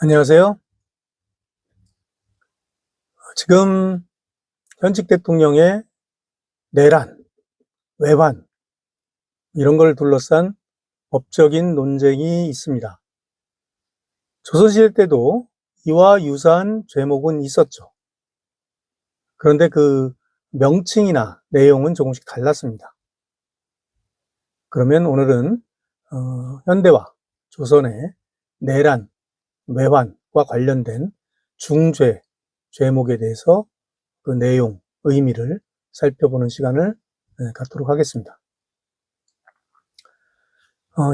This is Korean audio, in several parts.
안녕하세요. 지금 현직 대통령의 내란, 외환 이런 걸 둘러싼 법적인 논쟁이 있습니다. 조선시대 때도 이와 유사한 죄목은 있었죠. 그런데 그 명칭이나 내용은 조금씩 달랐습니다. 그러면 오늘은 현대와 조선의 내란, 외환과 관련된 중죄, 죄목에 대해서 그 내용, 의미를 살펴보는 시간을 갖도록 하겠습니다.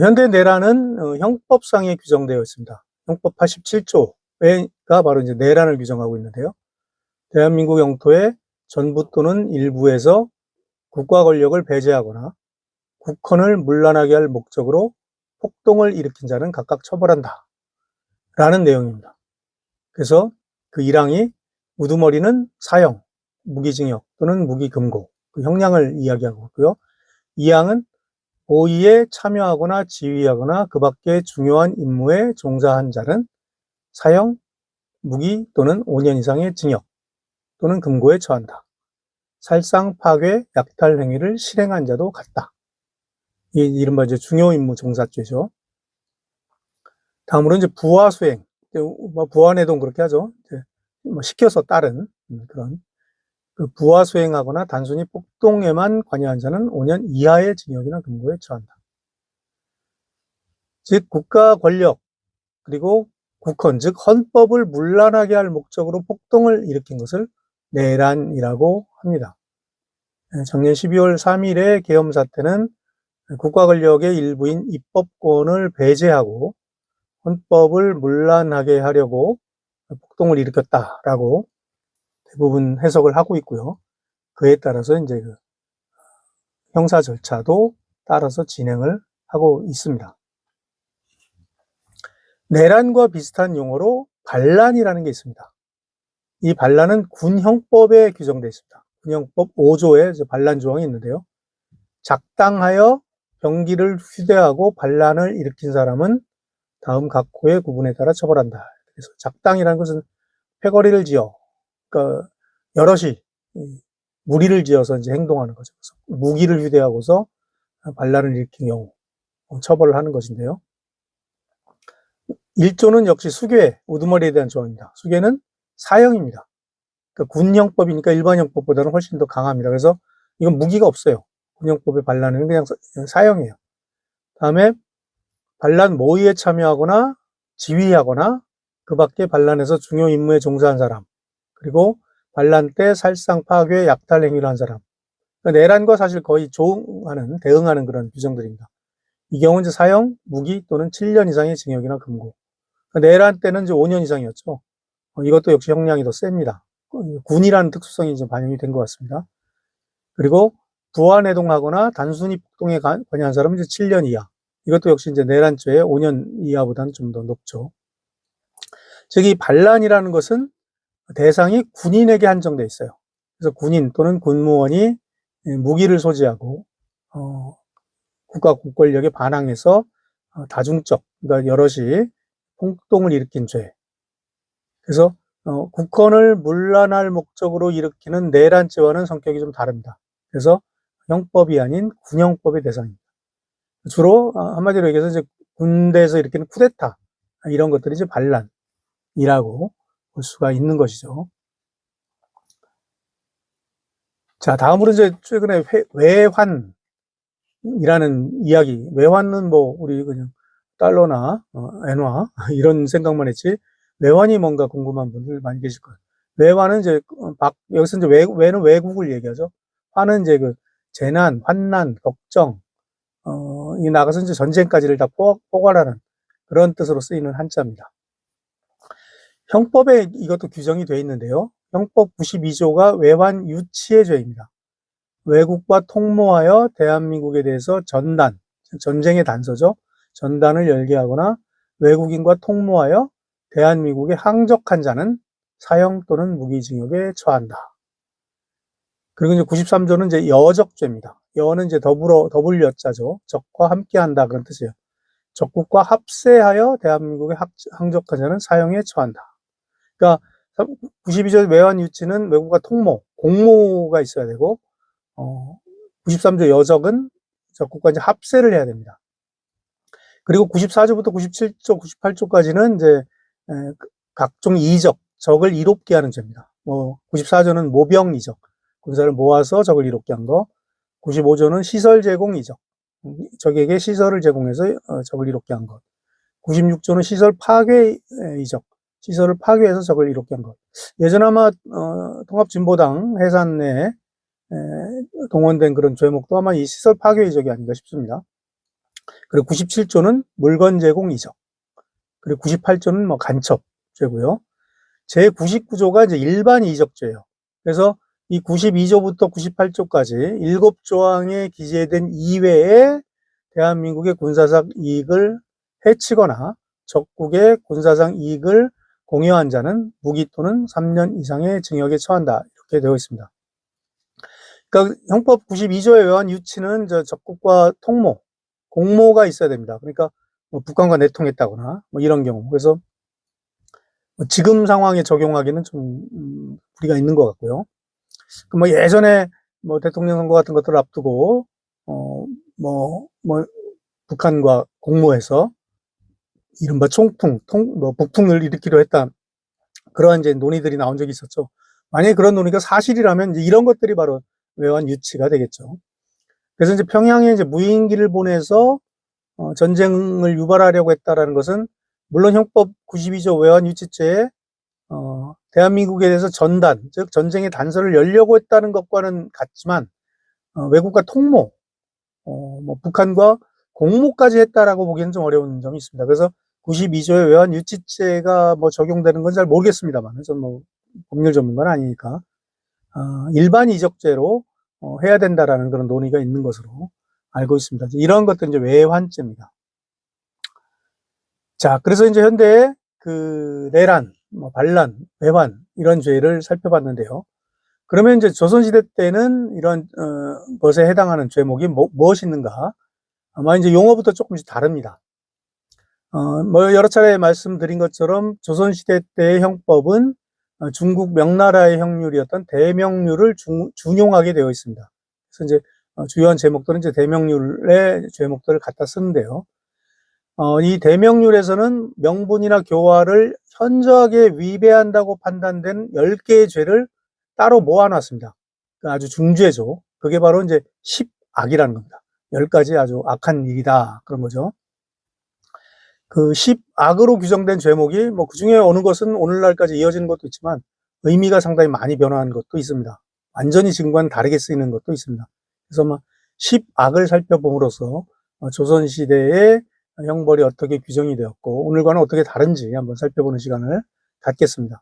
현대 내란은 형법상에 규정되어 있습니다. 형법 87조가 바로 이제 내란을 규정하고 있는데요. 대한민국 영토의 전부 또는 일부에서 국가 권력을 배제하거나 국헌을 문란하게 할 목적으로 폭동을 일으킨 자는 각각 처벌한다. 라는 내용입니다. 그래서 그 1항이 우두머리는 사형, 무기징역 또는 무기금고, 그 형량을 이야기하고 있고요. 2항은 고의에 참여하거나 지휘하거나 그 밖의 중요한 임무에 종사한 자는 사형, 무기 또는 5년 이상의 징역 또는 금고에 처한다. 살상, 파괴, 약탈 행위를 실행한 자도 같다. 이 이른바 이제 중요 임무 종사죄죠. 다음으로 이제 부하 수행, 부하내동 그렇게 하죠. 시켜서 따른 그런 그 부하 수행하거나 단순히 폭동에만 관여한 자는 5년 이하의 징역이나 금고에 처한다. 즉 국가 권력 그리고 국헌, 즉 헌법을 문란하게 할 목적으로 폭동을 일으킨 것을 내란이라고 합니다. 작년 12월 3일의 계엄 사태는 국가 권력의 일부인 입법권을 배제하고 헌법을 문란하게 하려고 폭동을 일으켰다라고 대부분 해석을 하고 있고요. 그에 따라서 이제 그 형사 절차도 따라서 진행을 하고 있습니다. 내란과 비슷한 용어로 반란이라는 게 있습니다. 이 반란은 군형법에 규정되어 있습니다. 군형법 5조에 반란 조항이 있는데요. 작당하여 병기를 휴대하고 반란을 일으킨 사람은 다음 각호의 구분에 따라 처벌한다. 그래서 작당이라는 것은 패거리를 지어, 그러니까 여럿이 무리를 지어서 이제 행동하는 거죠. 그래서 무기를 휴대하고서 반란을 일으킨 경우 처벌을 하는 것인데요. 1조는 역시 수괴, 우두머리에 대한 조항입니다. 수괴는 사형입니다. 그러니까 군형법이니까 일반형법보다는 훨씬 더 강합니다. 그래서 이건 무기가 없어요. 군형법의 반란은 그냥 사형이에요. 다음에 반란 모의에 참여하거나 지휘하거나 그 밖에 반란에서 중요 임무에 종사한 사람, 그리고 반란 때 살상, 파괴, 약탈 행위를 한 사람. 그러니까 내란과 사실 거의 대응하는 그런 규정들입니다. 이 경우는 이제 사형, 무기 또는 7년 이상의 징역이나 금고. 그러니까 내란 때는 이제 5년 이상이었죠. 이것도 역시 형량이 더 셉니다. 군이라는 특수성이 좀 반영이 된 것 같습니다. 그리고 부하내동하거나 단순히 폭동에 관여한 사람은 이제 7년 이하. 이것도 역시 이제 내란죄의 5년 이하보다는 좀 더 높죠. 즉, 이 반란이라는 것은 대상이 군인에게 한정돼 있어요. 그래서 군인 또는 군무원이 무기를 소지하고 국가 국권력에 반항해서 다중적, 그러니까 여럿이 폭동을 일으킨 죄. 그래서 국헌을 문란할 목적으로 일으키는 내란죄와는 성격이 좀 다릅니다. 그래서 형법이 아닌 군형법의 대상입니다. 주로 한마디로 얘기해서 이제 군대에서 일으키는 쿠데타 이런 것들이 이제 반란이라고 볼 수가 있는 것이죠. 자, 다음으로 이제 최근에 외환이라는 이야기. 외환은 뭐 우리 그냥 달러나 엔화 이런 생각만 했지 외환이 뭔가 궁금한 분들 많이 계실 거예요. 외환은 이제 여기서 이제 외는 외국을 얘기하죠. 환은 이제 그 재난, 환난, 걱정, 이 나가서 이제 전쟁까지를 다 포괄하는 그런 뜻으로 쓰이는 한자입니다. 형법에 이것도 규정이 되어 있는데요. 형법 92조가 외환 유치의 죄입니다. 외국과 통모하여 대한민국에 대해서 전단, 전쟁의 단서죠. 전단을 열게 하거나 외국인과 통모하여 대한민국에 항적한 자는 사형 또는 무기징역에 처한다. 그리고 이제 93조는 이제 여적죄입니다. 여는 이제 더불 여자죠. 적과 함께한다 그런 뜻이에요. 적국과 합세하여 대한민국의 항적하자는 사형에 처한다. 그러니까 92조 외환 유치는 외국과 통모, 공모가 있어야 되고 93조 여적은 적국과 이제 합세를 해야 됩니다. 그리고 94조부터 97조, 98조까지는 이제 각종 이적, 적을 이롭게 하는 죄입니다. 94조는 모병 이적, 군사를 모아서 적을 이롭게 한 거. 95조는 시설 제공 이적, 적에게 시설을 제공해서 적을 이롭게 한 것. 96조는 시설 파괴 이적, 시설을 파괴해서 적을 이롭게 한 것. 예전 아마 통합진보당 해산 내에 동원된 그런 죄목도 아마 이 시설 파괴 이적이 아닌가 싶습니다. 그리고 97조는 물건 제공 이적, 그리고 98조는 뭐 간첩 죄고요. 제 99조가 이제 일반 이적죄예요. 그래서 이 92조부터 98조까지 7조항에 기재된 이외에 대한민국의 군사상 이익을 해치거나 적국의 군사상 이익을 공여한 자는 무기 또는 3년 이상의 징역에 처한다. 이렇게 되어 있습니다. 그러니까 형법 92조에 의한 유치는 적국과 통모, 공모가 있어야 됩니다. 그러니까 뭐 북한과 내통했다거나 뭐 이런 경우. 그래서 지금 상황에 적용하기는 좀 무리가 있는 것 같고요. 뭐 예전에 뭐 대통령 선거 같은 것들을 앞두고 북한과 공모해서 이른바 총풍, 북풍을 일으키려 했다. 그러한 이제 논의들이 나온 적이 있었죠. 만약에 그런 논의가 사실이라면 이제 이런 것들이 바로 외환 유치가 되겠죠. 그래서 이제 평양에 이제 무인기를 보내서 전쟁을 유발하려고 했다라는 것은 물론 형법 92조 외환 유치죄에 대한민국에 대해서 전단, 즉 전쟁의 단서를 열려고 했다는 것과는 같지만 외국과 통모, 북한과 공모까지 했다라고 보기에는 좀 어려운 점이 있습니다. 그래서 92조의 외환 유치죄가 뭐 적용되는 건 잘 모르겠습니다만, 저는 뭐 법률 전문가는 아니니까 일반 이적죄로 해야 된다라는 그런 논의가 있는 것으로 알고 있습니다. 이런 것들은 이제 외환죄입니다. 자, 그래서 이제 현대 그 내란, 반란, 외환 이런 죄를 살펴봤는데요. 그러면 이제 조선시대 때는 이런 것에 해당하는 죄목이 무엇이 있는가? 아마 이제 용어부터 조금씩 다릅니다. 뭐 여러 차례 말씀드린 것처럼 조선시대 때의 형법은 중국 명나라의 형률이었던 대명률을 준용하게 되어 있습니다. 그래서 이제 주요한 제목들은 이제 대명률의 제목들을 갖다 쓰는데요. 이 대명률에서는 명분이나 교화를 현저하게 위배한다고 판단된 10개의 죄를 따로 모아놨습니다. 아주 중죄죠. 그게 바로 이제 10악이라는 겁니다. 10가지 아주 악한 일이다. 그런 거죠. 그 10악으로 규정된 죄목이 뭐 그 중에 어느 것은 오늘날까지 이어지는 것도 있지만 의미가 상당히 많이 변화한 것도 있습니다. 완전히 지금과는 다르게 쓰이는 것도 있습니다. 그래서 뭐 10악을 살펴봄으로써 조선시대의 형벌이 어떻게 규정이 되었고 오늘과는 어떻게 다른지 한번 살펴보는 시간을 갖겠습니다.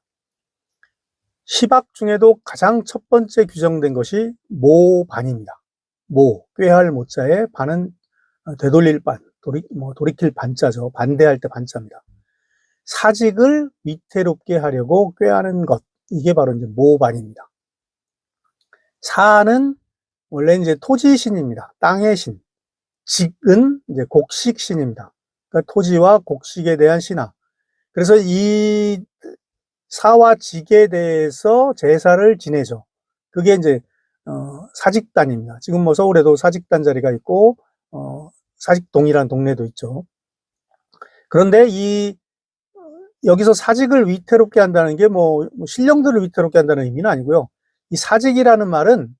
10악 중에도 가장 첫 번째 규정된 것이 모반입니다. 꾀할 모자에 반은 되돌릴 반, 돌이킬 반자죠. 반대할 때 반자입니다. 사직을 위태롭게 하려고 꾀하는 것, 이게 바로 이제 모반입니다. 사는 원래 이제 토지신입니다. 땅의 신. 직은 이제 곡식신입니다. 그러니까 토지와 곡식에 대한 신화. 그래서 이 사와 직에 대해서 제사를 지내죠. 그게 이제 사직단입니다. 지금 뭐 서울에도 사직단 자리가 있고 사직동이라는 동네도 있죠. 그런데 여기서 사직을 위태롭게 한다는 게 뭐 신령들을 위태롭게 한다는 의미는 아니고요. 이 사직이라는 말은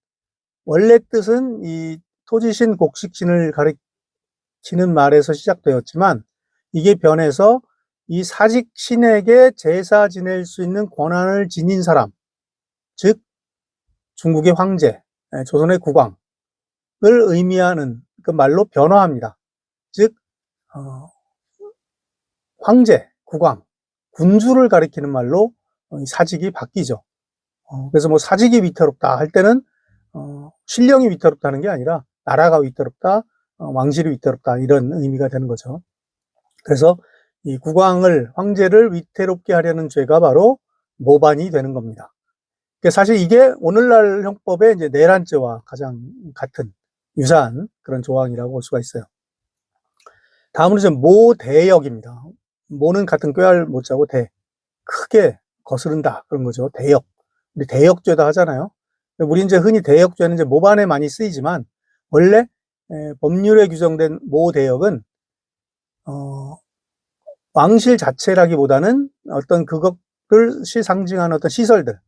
원래 뜻은 이 토지신, 곡식신을 가리키는 말에서 시작되었지만 이게 변해서 이 사직신에게 제사 지낼 수 있는 권한을 지닌 사람, 즉 중국의 황제, 조선의 국왕을 의미하는 그 말로 변화합니다. 즉 황제, 국왕, 군주를 가리키는 말로 사직이 바뀌죠. 그래서 뭐 사직이 위태롭다 할 때는 신령이 위태롭다는 게 아니라 나라가 위태롭다, 왕실이 위태롭다 이런 의미가 되는 거죠. 그래서 이 국왕을, 황제를 위태롭게 하려는 죄가 바로 모반이 되는 겁니다. 그러니까 사실 이게 오늘날 형법의 이제 내란죄와 가장 같은 유사한 그런 조항이라고 볼 수가 있어요. 다음으로 이제 모대역입니다. 모는 같은 꾀알 모자고 크게 거스른다 그런 거죠. 대역. 우리 대역죄도 하잖아요. 우리 이제 흔히 대역죄는 이제 모반에 많이 쓰이지만 원래 법률에 규정된 모대역은 왕실 자체라기보다는 어떤 그것을 상징하는 어떤 시설들.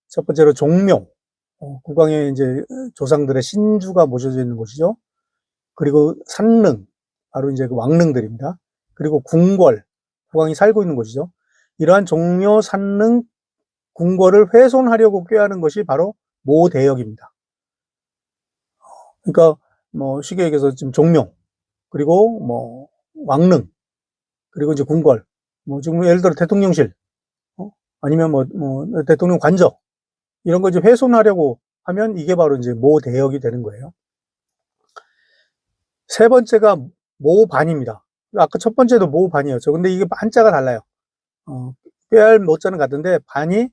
첫 번째로 종묘, 국왕의 이제 조상들의 신주가 모셔져 있는 곳이죠. 그리고 산릉, 바로 이제 그 왕릉들입니다. 그리고 궁궐, 국왕이 살고 있는 곳이죠. 이러한 종묘, 산릉, 궁궐을 훼손하려고 꾀하는 것이 바로 모대역입니다. 그러니까 뭐 쉽게 얘기해서 지금 종묘, 그리고 뭐 왕릉, 그리고 이제 궁궐, 뭐 지금 예를 들어 대통령실, 아니면 뭐 대통령 관저 이런 거 이제 훼손하려고 하면 이게 바로 이제 모대역이 되는 거예요. 세 번째가 모반입니다. 아까 첫 번째도 모반이었죠. 근데 이게 한자가 달라요. 꾀알 모자는 같은데 반이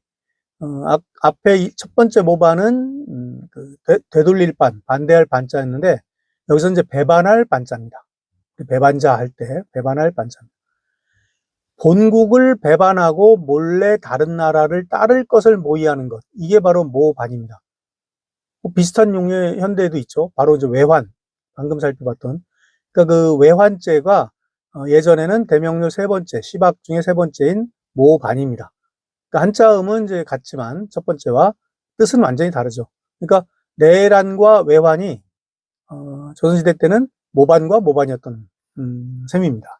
앞에 첫 번째 모반은 되돌릴 반, 반대할 반자였는데 여기서 이제 배반할 반자입니다. 배반자 할 때 배반할 반자입니다. 본국을 배반하고 몰래 다른 나라를 따를 것을 모의하는 것. 이게 바로 모반입니다. 비슷한 용의 현대에도 있죠. 바로 이제 외환. 방금 살펴봤던. 그러니까 그 외환죄가 예전에는 대명률 세 번째, 시박 중에 세 번째인 모반입니다. 그러니까 한자음은 이제 같지만 첫 번째와 뜻은 완전히 다르죠. 그러니까 내란과 외환이 조선시대 때는 모반과 모반이었던 셈입니다.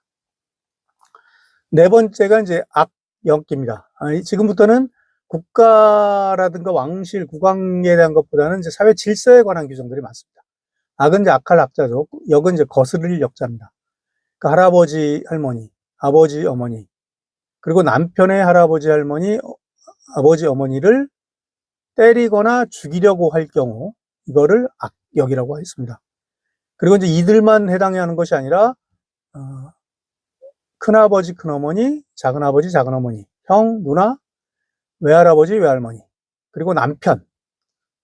네 번째가 이제 악역입니다. 지금부터는 국가라든가 왕실, 국왕에 대한 것보다는 이제 사회 질서에 관한 규정들이 많습니다. 악은 이제 악할 악자죠. 역은 이제 거스를 역자입니다. 그러니까 할아버지, 할머니, 아버지, 어머니, 그리고 남편의 할아버지, 할머니, 아버지, 어머니를 때리거나 죽이려고 할 경우 이거를 악역이라고 했습니다. 그리고 이제 이들만 해당해야 하는 것이 아니라 큰아버지, 큰어머니, 작은아버지, 작은어머니, 형, 누나, 외할아버지, 외할머니, 그리고 남편,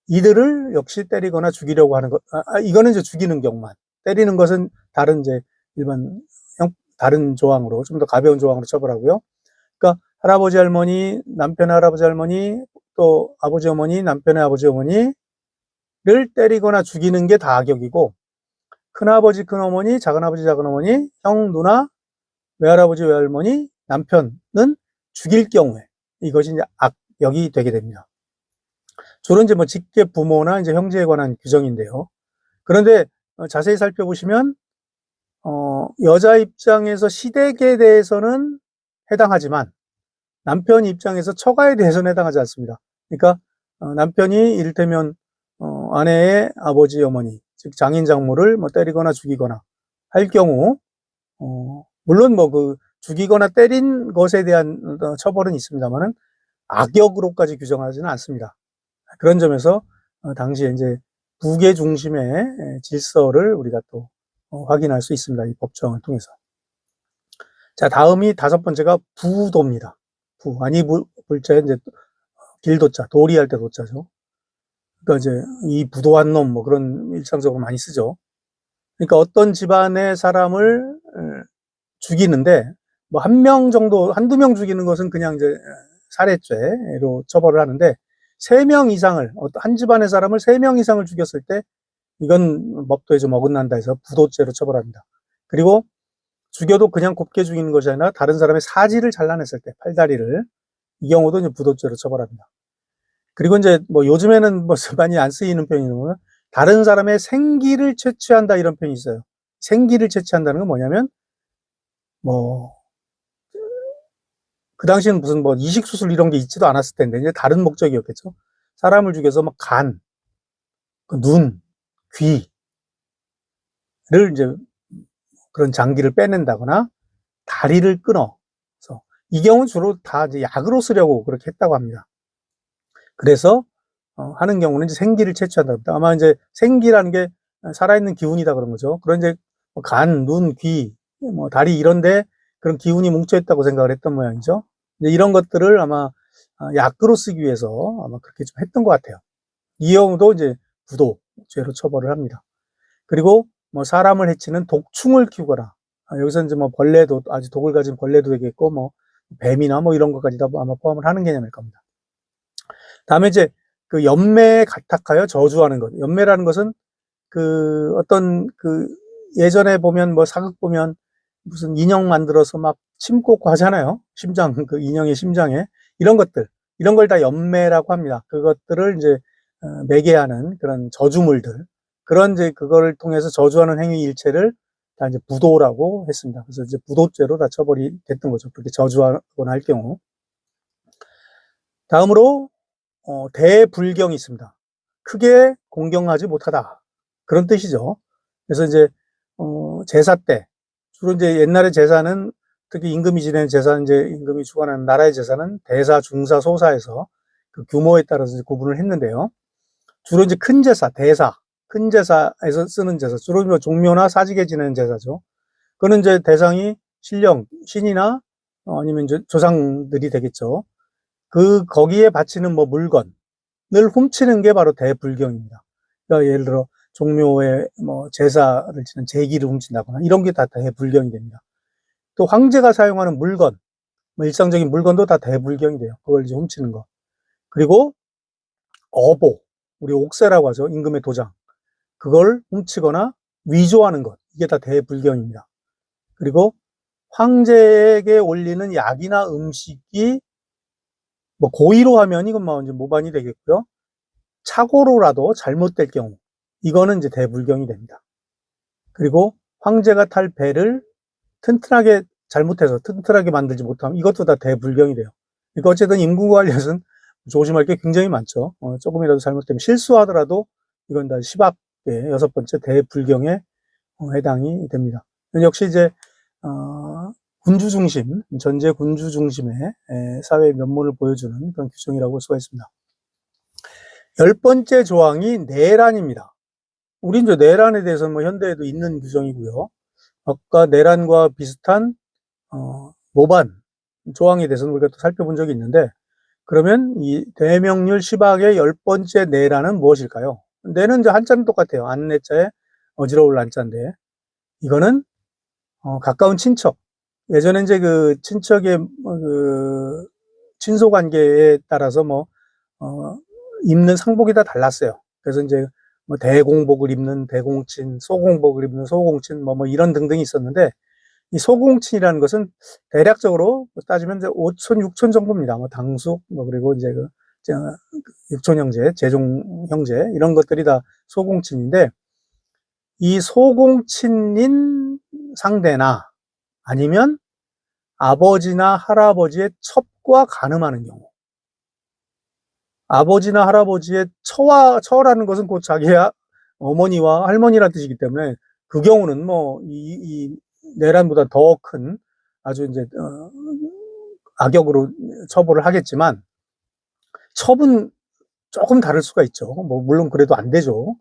이들을 역시 때리거나 죽이려고 하는 것. 이거는 이제 죽이는 경우만. 때리는 것은 다른 이제 일반 다른 조항으로 좀 더 가벼운 조항으로 처벌하고요. 그러니까 할아버지, 할머니, 남편의 할아버지, 할머니, 또 아버지, 어머니, 남편의 아버지, 어머니를 때리거나 죽이는 게 다 악역이고, 큰아버지, 큰어머니, 작은아버지, 작은어머니, 형, 누나, 외할아버지, 외할머니, 남편은 죽일 경우에 이것이 이제 악역이 되게 됩니다. 주로 이제 뭐 직계 부모나 이제 형제에 관한 규정인데요. 그런데 자세히 살펴보시면 여자 입장에서 시댁에 대해서는 해당하지만 남편 입장에서 처가에 대해서는 해당하지 않습니다. 그러니까 남편이 이를테면 아내의 아버지, 어머니, 즉 장인, 장모를 뭐 때리거나 죽이거나 할 경우 물론 뭐 그 죽이거나 때린 것에 대한 처벌은 있습니다만은 악역으로까지 규정하지는 않습니다. 그런 점에서 당시에 이제 국의 중심의 질서를 우리가 또 확인할 수 있습니다. 이 법조항을 통해서. 자, 다음이 다섯 번째가 부도입니다. 불자에 이제 길도자, 도리할 때 도자죠. 그러니까 이제 이 부도한 놈 뭐 그런 일상적으로 많이 쓰죠. 그러니까 어떤 집안의 사람을 죽이는데 뭐 한 명 정도, 한두 명 죽이는 것은 그냥 이제 살해죄로 처벌을 하는데 3명 이상을, 한 집안의 사람을 3명 이상을 죽였을 때 이건 법도에 좀 어긋난다 해서 부도죄로 처벌합니다. 그리고 죽여도 그냥 곱게 죽이는 것이 아니라 다른 사람의 사지를 잘라냈을 때, 팔다리를, 이 경우도 이제 부도죄로 처벌합니다. 그리고 이제 뭐 요즘에는 뭐 많이 안 쓰이는 표현이면 다른 사람의 생기를 채취한다 이런 표현이 있어요. 생기를 채취한다는 건 뭐냐면 뭐 그 당시에는 무슨 뭐 이식수술 이런 게 있지도 않았을 텐데 이제 다른 목적이었겠죠. 사람을 죽여서 막 간, 눈, 귀를 이제 그런 장기를 빼낸다거나 다리를 끊어. 이 경우는 주로 다 이제 약으로 쓰려고 그렇게 했다고 합니다. 그래서 하는 경우는 이제 생기를 채취한다. 아마 이제 생기라는 게 살아있는 기운이다 그런 거죠. 그런 이제 간, 눈, 귀, 뭐 다리 이런데 그런 기운이 뭉쳐있다고 생각을 했던 모양이죠. 이런 것들을 아마 약으로 쓰기 위해서 아마 그렇게 좀 했던 것 같아요. 이 경우도 이제 부도죄로 처벌을 합니다. 그리고 뭐 사람을 해치는 독충을 키우거나 여기서 이제 뭐 벌레도, 아주 독을 가진 벌레도 되겠고, 뭐, 뱀이나 뭐 이런 것까지 다 아마 포함을 하는 개념일 겁니다. 다음에 이제 그 연매에 가탁하여 저주하는 것. 연매라는 것은 그 어떤 그 예전에 보면 뭐 사극 보면 무슨 인형 만들어서 막 침 꽂고 하잖아요. 심장, 그 인형의 심장에. 이런 것들. 이런 걸 다 연매라고 합니다. 그것들을 이제 매개하는 그런 저주물들. 그런 이제 그거를 통해서 저주하는 행위 일체를 다 이제 부도라고 했습니다. 그래서 이제 부도죄로 다 처벌이 됐던 거죠. 그렇게 저주하거나 할 경우. 다음으로 대불경이 있습니다. 크게 공경하지 못하다. 그런 뜻이죠. 그래서 이제 제사 때 주로 이제 옛날에 제사는 특히 임금이 지내는 제사는 이제 임금이 주관하는 나라의 제사는 대사, 중사, 소사에서 그 규모에 따라서 구분을 했는데요. 주로 이제 큰 제사, 대사, 큰 제사에서 쓰는 제사, 주로 뭐 종묘나 사직에 지내는 제사죠. 그거는 이제 대상이 신령, 신이나 아니면 이제 조상들이 되겠죠. 거기에 바치는 뭐 물건을 훔치는 게 바로 대불경입니다. 그러니까 예를 들어 종묘에 뭐 제사를 지는 제기를 훔친다거나 이런 게 다 대불경이 됩니다. 또 황제가 사용하는 물건, 뭐 일상적인 물건도 다 대불경이 돼요. 그걸 이제 훔치는 거. 그리고 어보, 우리 옥새라고 하죠. 임금의 도장. 그걸 훔치거나 위조하는 것. 이게 다 대불경입니다. 그리고 황제에게 올리는 약이나 음식이 뭐 고의로 하면 이건 뭐 이제 모반이 되겠고요. 착오로라도 잘못될 경우 이거는 이제 대불경이 됩니다. 그리고 황제가 탈 배를 튼튼하게 잘못해서 튼튼하게 만들지 못하면 이것도 다 대불경이 돼요. 그러니까 어쨌든 임금과 관련해서는 조심할 게 굉장히 많죠. 조금이라도 잘못되면 실수하더라도 이건 다 시박의 6번째 대불경에 해당이 됩니다. 역시 이제 군주 중심, 전제 군주 중심의 사회의 면모를 보여주는 그런 규정이라고 볼 수가 있습니다. 10번째 조항이 내란입니다. 우리 이제 내란에 대해서는 뭐 현대에도 있는 규정이고요. 아까 내란과 비슷한 모반 조항에 대해서는 우리가 또 살펴본 적이 있는데, 그러면 이 대명률 시박의 10번째 내란은 무엇일까요? 내는 이제 한자는 똑같아요. 안내자에 어지러울 안자인데, 이거는 가까운 친척. 예전에 이제 그 친척의 그 친소 관계에 따라서 입는 상복이 다 달랐어요. 그래서 이제 뭐 대공복을 입는 대공친, 소공복을 입는 소공친, 뭐 이런 등등이 있었는데, 이 소공친이라는 것은 대략적으로 따지면 이제 5촌, 6촌 정도입니다. 뭐 당숙, 그리고 이제 육촌 형제, 제종 형제, 이런 것들이 다 소공친인데, 이 소공친인 상대나 아니면 아버지나 할아버지의 첩과 간음하는 경우. 아버지나 할아버지의 처라는 것은 곧 자기의 어머니와 할머니라는 뜻이기 때문에 그 경우는 이 내란보다 더 큰 아주 이제 악역으로 처벌을 하겠지만, 첩은 조금 다를 수가 있죠. 물론 그래도 안 되죠.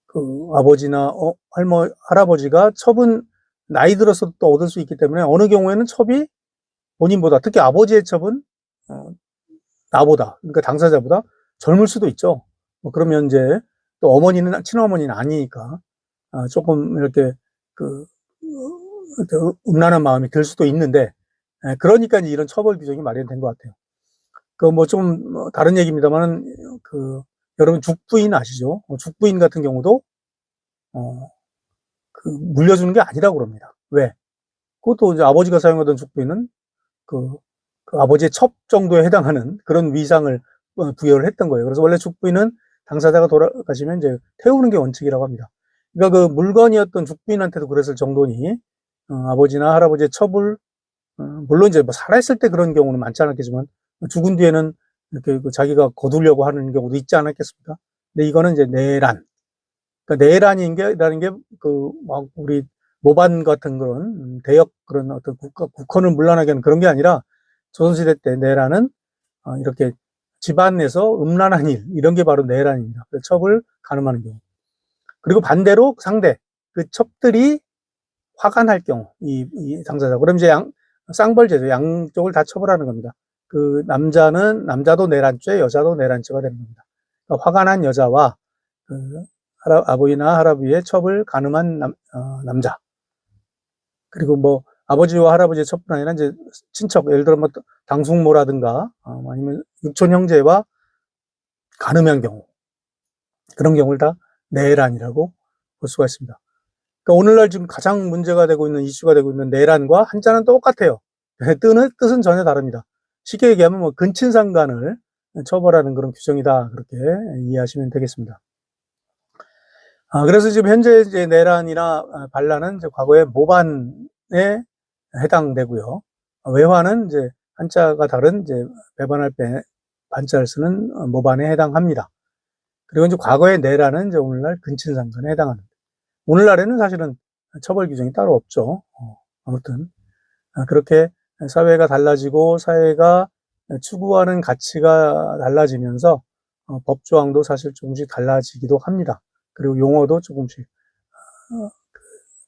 그 아버지나 할아버지가 첩은 나이 들어서 또 얻을 수 있기 때문에 어느 경우에는 첩이 본인보다, 특히 아버지의 첩은 나보다, 그러니까 당사자보다 젊을 수도 있죠. 그러면 이제 또 어머니는, 친어머니는 아니니까 조금 이렇게 음란한 마음이 들 수도 있는데, 그러니까 이제 이런 처벌 규정이 마련된 것 같아요. 좀 다른 얘기입니다만은 여러분 죽부인 아시죠? 죽부인 같은 경우도 물려주는 게 아니라고 그럽니다. 왜? 그것도 이제 아버지가 사용하던 죽부인은 그 아버지의 첩 정도에 해당하는 그런 위상을 부여를 했던 거예요. 그래서 원래 죽부인은 당사자가 돌아가시면 이제 태우는 게 원칙이라고 합니다. 그러니까 그 물건이었던 죽부인한테도 그랬을 정도니 아버지나 할아버지의 첩을 물론 이제 살아있을 때 그런 경우는 많지 않았겠지만 죽은 뒤에는 이렇게 자기가 거두려고 하는 경우도 있지 않았겠습니까? 근데 이거는 이제 내란. 그러니까 내란이라는 게 막 우리 모반 같은 그런 대역 그런 어떤 국헌을 문란하게 하는 그런 게 아니라 조선시대 때 내란은 이렇게 집안에서 음란한 일, 이런 게 바로 내란입니다. 첩을 간음하는 경우. 그리고 반대로 상대, 그 첩들이 화간할 경우, 이 당사자. 그럼 이제 쌍벌죄죠. 양쪽을 다 처벌하는 겁니다. 남자도 내란죄, 여자도 내란죄가 되는 겁니다. 그러니까 화간한 여자와 아버지나 할아버지의 첩을 간음한 남자. 그리고 뭐 아버지와 할아버지의 첩뿐 아니라 이제 친척, 예를 들어 뭐 당숙모라든가 아니면 육촌 형제와 가늠한 경우, 그런 경우를 다 내란이라고 볼 수가 있습니다. 그러니까 오늘날 지금 가장 문제가 되고 있는, 이슈가 되고 있는 내란과 한자는 똑같아요. 뜻은 전혀 다릅니다. 쉽게 얘기하면 뭐 근친상간을 처벌하는 그런 규정이다, 그렇게 이해하시면 되겠습니다. 그래서 지금 현재 이제 내란이나 반란은 이제 과거의 모반에 해당되고요. 외화는 이제 한자가 다른 이제 배반할 때 반자를 쓰는 모반에 해당합니다. 그리고 이제 과거의 내란은 이제 오늘날 근친상간에 해당합니다. 오늘날에는 사실은 처벌 규정이 따로 없죠. 아무튼 그렇게 사회가 달라지고 사회가 추구하는 가치가 달라지면서 법 조항도 사실 조금씩 달라지기도 합니다. 그리고 용어도 조금씩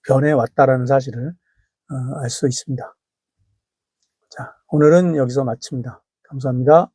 변해왔다라는 사실을 알 수 있습니다. 자, 오늘은 여기서 마칩니다. 감사합니다.